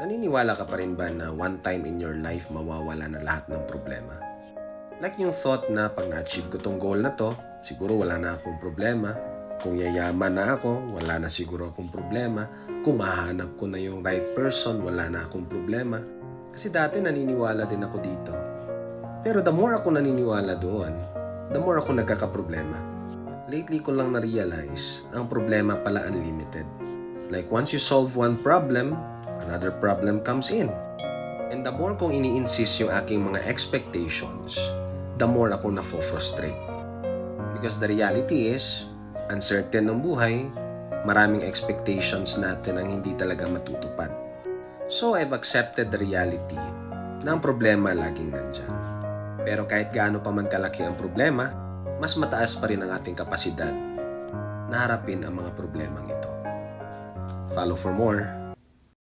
Naniniwala ka pa rin ba na one time in your life mawawala na lahat ng problema? Like yung thought na pag na-achieve ko tong goal na to, siguro wala na akong problema. Kung yayaman na ako, wala na siguro akong problema. Kung mahanap ko na yung right person, wala na akong problema. Kasi dati naniniwala din ako dito. Pero the more ako naniniwala doon, the more ako nagkakaproblema. Lately ko lang na-realize, ang problema pala unlimited. Like once you solve one problem, another problem comes in. And the more kong ini-insist yung aking mga expectations, the more ako na-frustrate. Because the reality is, uncertain ng buhay, maraming expectations natin ang hindi talaga matutupad. So I've accepted the reality na ang problema laging nandyan. Pero kahit gaano pa man kalaki ang problema, mas mataas pa rin ang ating kapasidad na harapin ang mga problemang ito. Follow for more.